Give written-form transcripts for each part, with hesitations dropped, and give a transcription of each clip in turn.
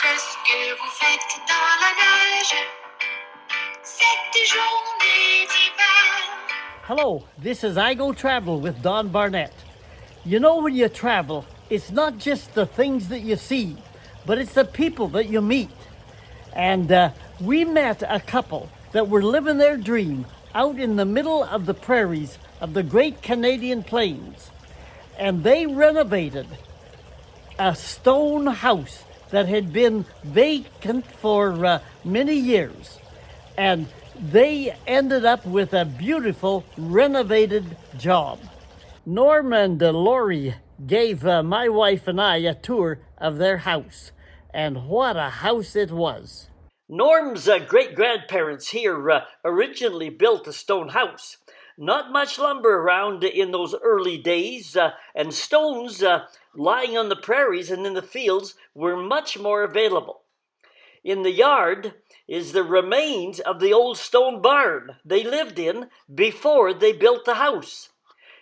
Qu'est-ce que vous faites dans la neige cette journée d'hiver? Hello, this is I Go Travel with Don Barnett. You know, when you travel, it's not just the things that you see, but it's the people that you meet. And we met a couple that were living their dream out in the middle of the prairies of the Great Canadian Plains. And they renovated a stone house that had been vacant for many years. And they ended up with a beautiful renovated job. Norm and Laurie gave my wife and I a tour of their house. And what a house it was. Norm's great-grandparents here originally built a stone house. Not much lumber around in those early days, and stones lying on the prairies and in the fields were much more available. In the yard is the remains of the old stone barn they lived in before they built the house.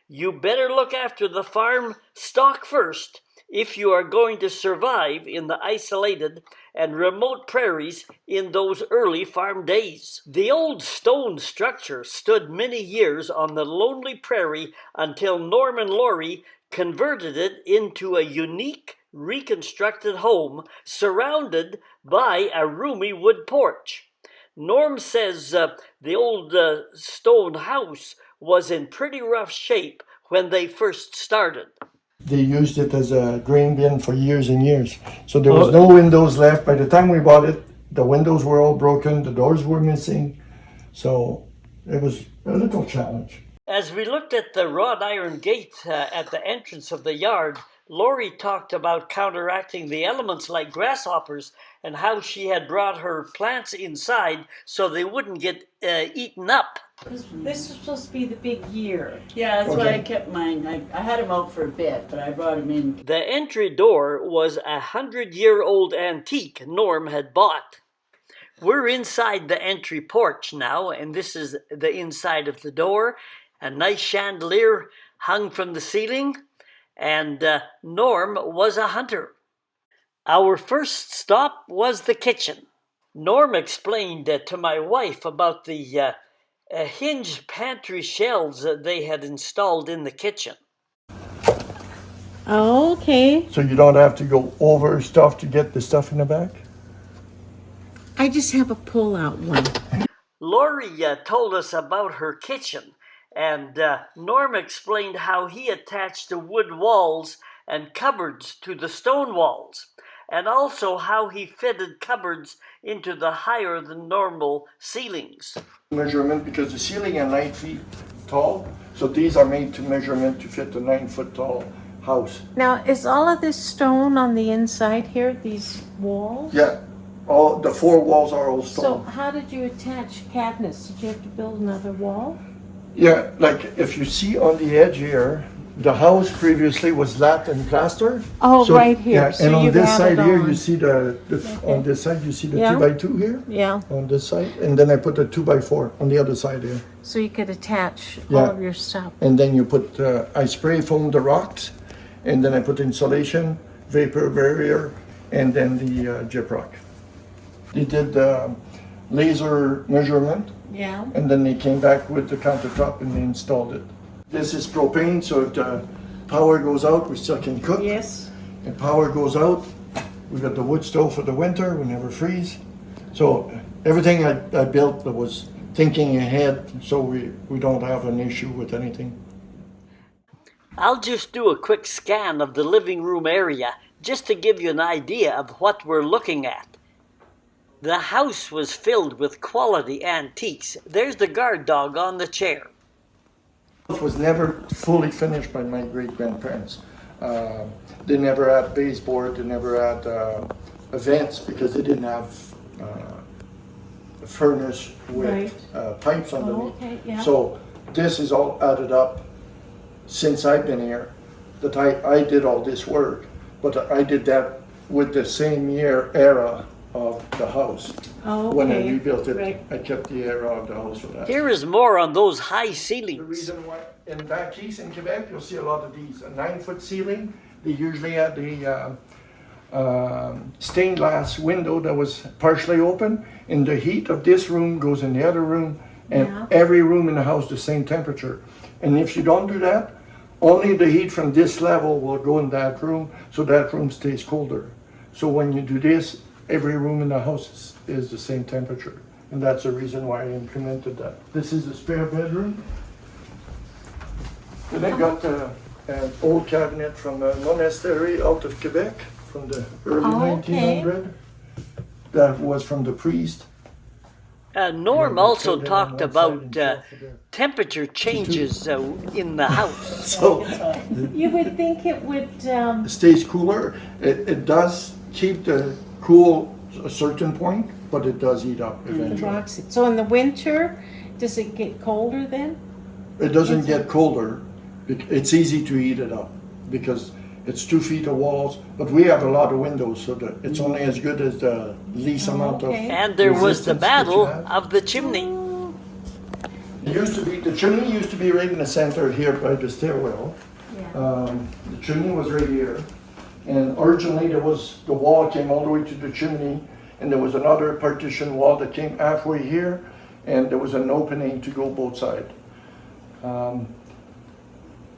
You better look after the farm stock first if you are going to survive in the isolated and remote prairies in those early farm days. The old stone structure stood many years on the lonely prairie until Norm and Laurie converted it into a unique reconstructed home surrounded by a roomy wood porch. Norm says the old stone house was in pretty rough shape when they first started. They used it as a grain bin for years and years. So there was no windows left. By the time we bought it, the windows were all broken, the doors were missing. So it was a little challenge. As we looked at the wrought iron gate at the entrance of the yard, Laurie talked about counteracting the elements like grasshoppers and how she had brought her plants inside so they wouldn't get eaten up. This was supposed to be the big year. Yeah, that's why I kept mine. I had them out for a bit, but I brought them in. The entry door was a 100-year-old antique Norm had bought. We're inside the entry porch now, and this is the inside of the door. A nice chandelier hung from the ceiling, and Norm was a hunter. Our first stop was the kitchen. Norm explained to my wife about the hinged pantry shelves that they had installed in the kitchen. Oh, okay. So you don't have to go over stuff to get the stuff in the back? I just have a pull-out one. Laurie told us about her kitchen, and Norm explained how he attached the wood walls and cupboards to the stone walls, and also how he fitted cupboards into the higher than normal ceilings. Measurement, because the ceiling is 9 feet tall, so these are made to measurement to fit a 9-foot tall house. Now, is all of this stone on the inside here, these walls? Yeah, all the 4 walls are all So stone. how did you attach cabinets? Did you have to build another wall? Yeah, like if you see on the edge here, the house previously was lath and plaster. Oh, right here. Yeah, So and on you've this added side here, on. you see the Okay. on this side you see the Yeah. 2x2 here. Yeah, On this side, and then I put a 2x4 on the other side here. so you could attach Yeah. all of your stuff. And then you put, I spray foam the rocks, and then I put insulation, vapor barrier, and then the gyprock. They did the laser measurement, Yeah. and then they came back with the countertop and they installed it. This is propane, so if the power goes out, we still can cook. Yes. If power goes out, we got the wood stove for the winter, we never freeze. So everything I built was thinking ahead, so we don't have an issue with anything. I'll just do a quick scan of the living room area just to give you an idea of what we're looking at. The house was filled with quality antiques. There's the guard dog on the chair. It was never fully finished by my great-grandparents. They never had baseboard, they never had vents because they didn't have a furnace with pipes underneath. okay, yeah. So this is all added up since I've been here, that I did all this work, but I did that with the same era of the house. Oh, When I okay. rebuilt it, Right. I kept the era of the house for that. Here is more on those high The ceilings. reason why, in back east in Quebec, you'll see a lot of these. A 9-foot ceiling, they usually had the stained glass window that was partially open, and the heat of this room goes in the other room, and Yeah. every room in the house the same temperature. And if you don't do that, only the heat from this level will go in that room, so that room stays colder. So when you do this, every room in the house is the same temperature. And that's the reason why I implemented that. This is a spare bedroom. And I got an old cabinet from a monastery out of Quebec from the early Oh, okay. 1900s. That was from the priest. Norm Yeah, also they talked on one side about and south of there. temperature changes in the house. So You would think it would, it stays cooler. It does keep the cool a certain point, but it does heat up the eventually. rocks. So in the winter, does it get colder then? It doesn't get colder. It's easy to heat it up because it's 2 feet of walls, but we have a lot of windows, so that it's only as good as the least amount of. okay. And there was the resistance that you battle have. of the chimney. It used to be, the chimney used to be right in the center here by the stairwell. The chimney was right here. And originally the wall came all the way to the chimney, and there was another partition wall that came halfway here, and there was an opening to go both sides.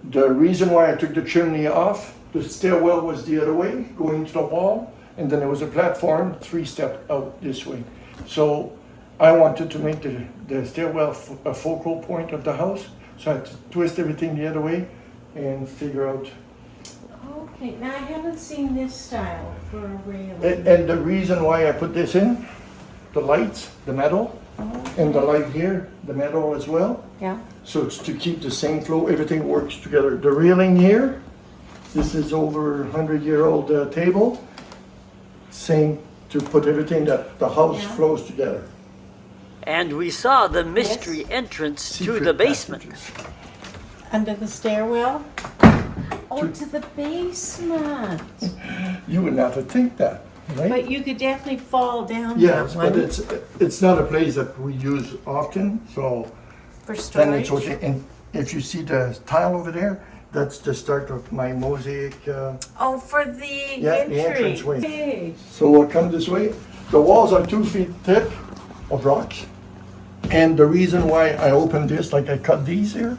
The reason why I took the chimney off, the stairwell was the other way, going to the wall, and then there was a platform, 3-step out this way. So I wanted to make the stairwell a focal point of the house, so I had to twist everything the other way and figure out. Okay, now I haven't seen this style for a railing. And the reason why I put this in, the lights, the metal, and the light here, the metal as well. Yeah. So it's to keep the same flow, everything works together. The railing here, this is over 100-year-old table. Same to put everything that the house Yeah. flows together. And we saw the mystery entrance to Secret the basement. passages. Under the stairwell? Oh, to the basement. You would not think that, right? But you could definitely fall down Yes, that but one it's not a place that we use often, so for then it's storage. okay. And if you see the tile over there, that's the start of my mosaic. Oh, for the Yeah, the entry. entranceway. Okay. So we'll come this way. The walls are 2 feet thick of rocks. And the reason why I opened this, like I cut these here,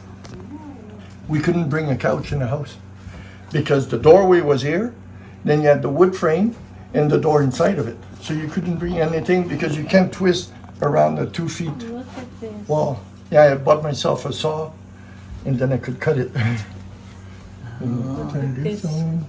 we couldn't bring a couch in the house because the doorway was here, then you had the wood frame and the door inside of it. So you couldn't bring anything because you can't twist around the 2 feet Look at this. wall. Yeah, I bought myself a saw and then I could cut it. Turn this this. on.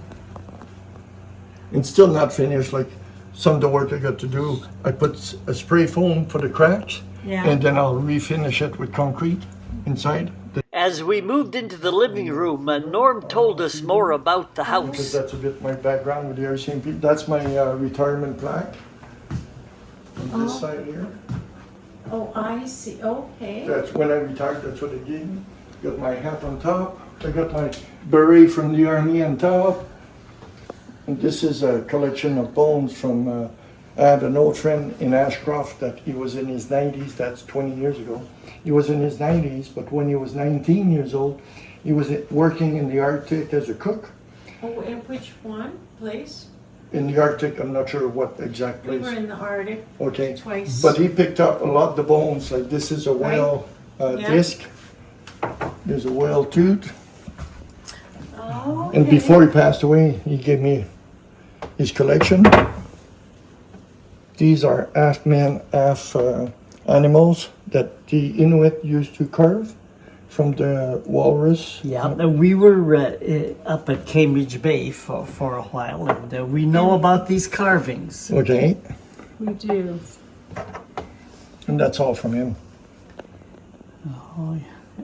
It's still not finished, like some of the work I got to do. I put a spray foam for the cracks, Yeah. and then I'll refinish it with concrete inside. As we moved into the living room, Norm told us more about the Because house. that's a bit my background with the RCMP. That's my retirement plaque. On this side here. Oh, I see. Okay. That's when I retired, that's what they gave me. Got my hat on top. I got my beret from the army on top. And this is a collection of bones from, I had an old friend in Ashcroft that he was in his 90s, that's 20 years ago. He was in his 90s, but when he was 19 years old, he was working in the Arctic as a cook. Oh, and which one, please? In the Arctic, I'm not sure what exact We place. were in the Arctic Okay, twice. but he picked up a lot of the bones, like this is a whale Yeah. disc. There's a whale tooth. Oh, And okay. before he passed away, he gave me his collection. These are half man, half animals that the Inuit used to carve from the walrus. Yeah, we were up at Cambridge Bay for a while, and we know about these carvings. Okay, We do. and that's all from him. Oh, yeah.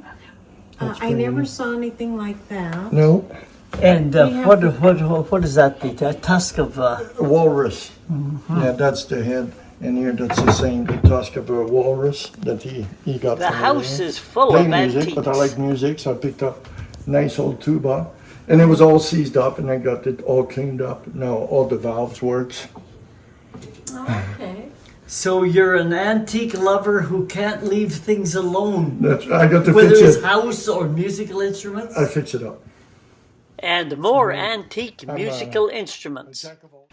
That's I pretty never neat. saw anything like that. No, And We have what is that? The tusk of a walrus. Yeah, that's the head. And here, that's the same, the tusk of a walrus that he got the from house there. is full Play of music, antiques. but I like music, so I picked up nice old tuba. And it was all seized up, and I got it all cleaned up. Now all the valves works. Okay. So you're an antique lover who can't leave things alone, I got to whether fix it's it. house or musical instruments, I fix it up. and more antique I'm, musical instruments. Jack of all-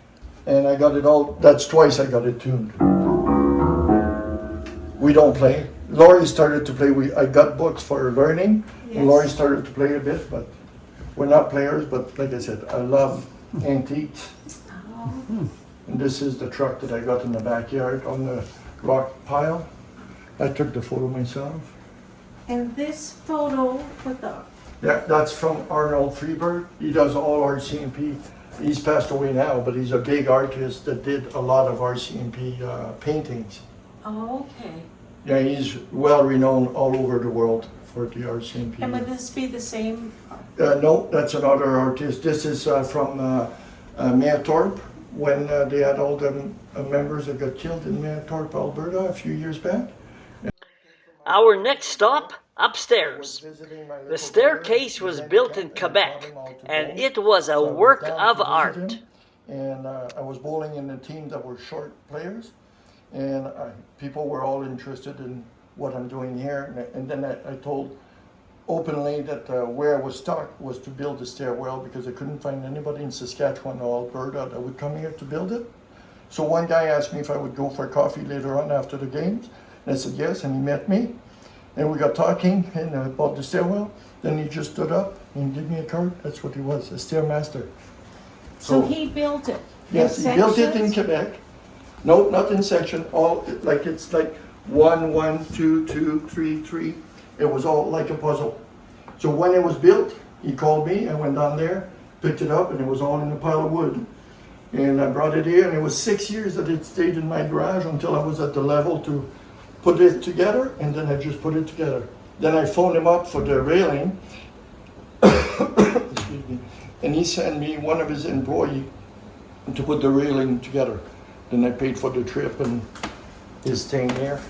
and I got it all, that's twice I got it tuned. We don't play. Laurie started to play, I got books for learning, and Laurie started to play a bit, but we're not players, but like I said, I love antiques. And this is the truck that I got in the backyard on the rock pile. I took the photo myself. And this photo with the, Yeah, that's from Arnold Freeberg. He does all RCMP. He's passed away now, but he's a big artist that did a lot of RCMP paintings. oh, okay. Yeah, he's well renowned all over the world for the RCMP. And would this be the same? No, that's another artist. This is from Maythorpe, when they had all the members that got killed in Maythorpe, Alberta a few years back. Our next stop, upstairs. The staircase was built in Quebec, and it was a work of art. And I was bowling in the team that were short players, and people were all interested in what I'm doing here. And then I told openly that where I was stuck was to build a stairwell, because I couldn't find anybody in Saskatchewan or Alberta that would come here to build it. So one guy asked me if I would go for coffee later on after the games, and I said yes, and he met me. And we got talking and about the stairwell. Then he just stood up and gave me a card. That's what he was, a stairmaster. So he built it? Yes, in he built it in sections? Quebec. No, not in section. All like it's like 1, 1, 2, 2, 3, 3. It was all like a puzzle. So when it was built, he called me. I went down there, picked it up, and it was all in a pile of wood. And I brought it here, and it was 6 years that it stayed in my garage until I was at the level to put it together, and then I just put it together. Then I phoned him up for the railing, excuse me, and he sent me one of his employees to put the railing together. Then I paid for the trip and his staying there.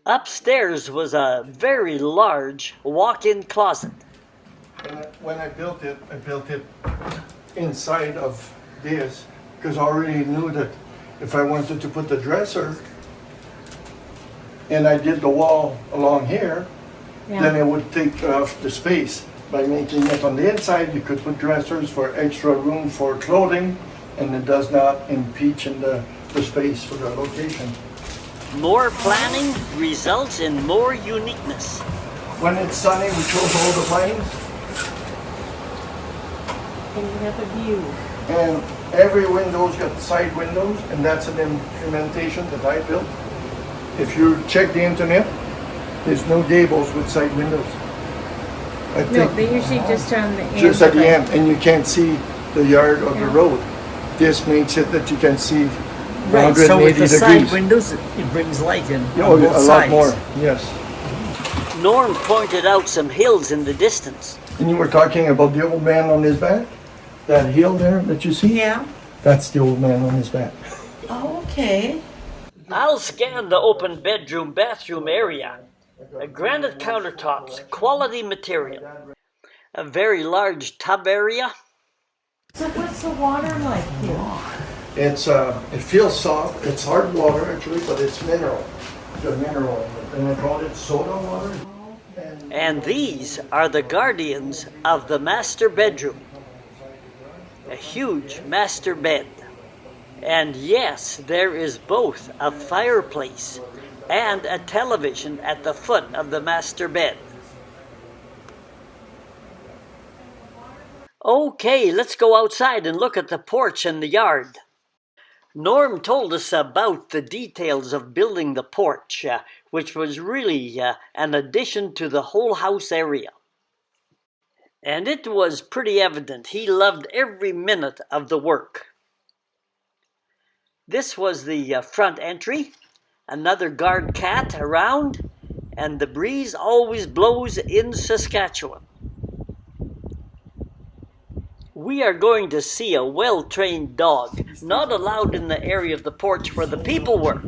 Upstairs was a very large walk-in closet. And when I built it inside of this, because I already knew that if I wanted to put the dresser, and I did the wall along here, then it would take off the space. By making it on the inside, you could put dressers for extra room for clothing, and it does not impede in the space for the location. More planning results in more uniqueness. When it's sunny, we close all the blinds, And you have a view. and every window's got side windows, and that's an implementation that I built. If you check the internet, there's no gables with side windows. I No, think they usually just on the end. just at of the it. end, and you can't see the yard or the road. This makes it that you can see Right, so 180 with the side degrees. windows, it brings light in Oh, on both a lot sides. more, yes. Norm pointed out some hills in the distance. And you were talking about the old man on his back? That hill there that you see? Yeah. That's the old man on his back. Oh, okay. I'll scan the open bedroom bathroom area. Granite countertops, quality material. A very large tub area. So what's the water like here? It's it feels soft. It's hard water actually, but it's mineral. The mineral in it. And I call it soda water. And these are the guardians of the master bedroom. A huge master bed. And yes, there is both a fireplace and a television at the foot of the master bed. Okay, let's go outside and look at the porch and the yard. Norm told us about the details of building the porch, which was really an addition to the whole house area. And it was pretty evident he loved every minute of the work. This was the front entry, another guard cat around, and the breeze always blows in Saskatchewan. We are going to see a well-trained dog, not allowed in the area of the porch where the people were,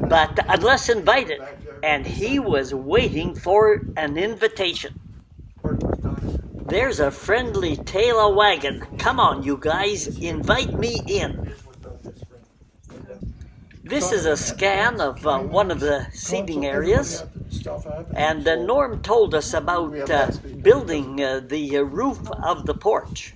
but unless invited, and he was waiting for an invitation. There's a friendly tail a wagging. Come on, you guys, invite me in. This is a scan of one of the seating areas, and Norm told us about building the roof of the porch.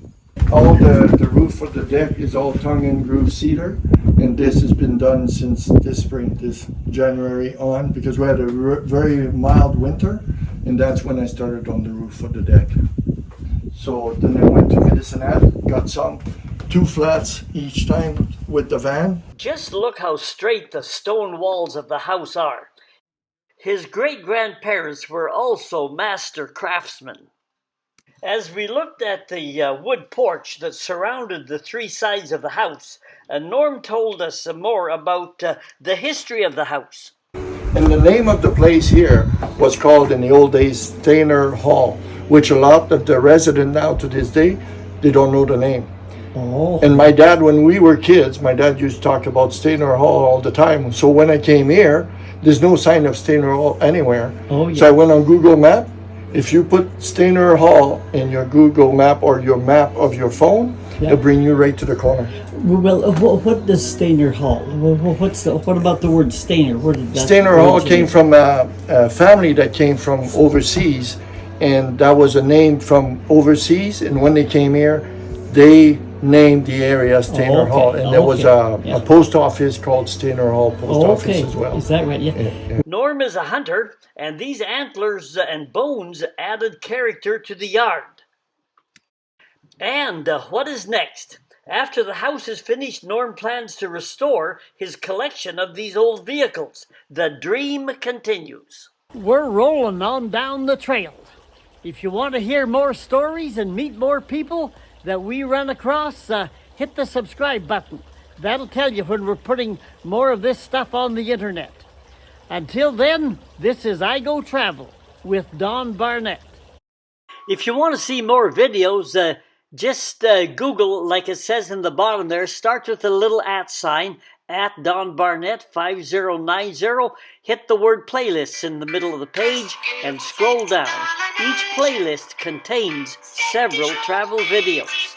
all the roof of the deck is all tongue and groove cedar, and this has been done since this spring, this January on, because we had a very mild winter, and that's when I started on the roof of the deck. So then I went to Medicine Hat, got some 2 flats each time with the van. Just look how straight the stone walls of the house are. His great-grandparents were also master craftsmen. As we looked at the wood porch that surrounded the 3 sides of the house, Norm told us some more about the history of the house. And the name of the place here was called in the old days Stainer Hall, which a lot of the residents now to this day, they don't know the name. Oh. And my dad, when we were kids, my dad used to talk about Stainer Hall all the time. So when I came here, there's no sign of Stainer Hall anywhere. Oh, yeah. So I went on Google Map. If you put Stainer Hall in your Google Map or your map of your phone, Yeah. it'll bring you right to the corner. Well, what does Stainer Hall? What about the word Stainer? Where did that Stainer Hall originate? came from a family that came from overseas, and that was a name from overseas. And when they came here, they named the area Stainer okay. Hall, and there was Okay. a post office called Stainer Hall Post Office as well. Is that right? Yeah. Yeah. Norm is a hunter, and these antlers and bones added character to the yard. And what is next? After the house is finished, Norm plans to restore his collection of these old vehicles. The dream continues. We're rolling on down the trail. If you want to hear more stories and meet more people that we run across, hit the subscribe button. That'll tell you when we're putting more of this stuff on the internet. Until then, this is I Go Travel with Don Barnett. If you want to see more videos, just Google, like it says in the bottom there, start with a little @ at Don Barnett 5090. Hit the word playlists in the middle of the page and scroll down. Each playlist contains several travel videos.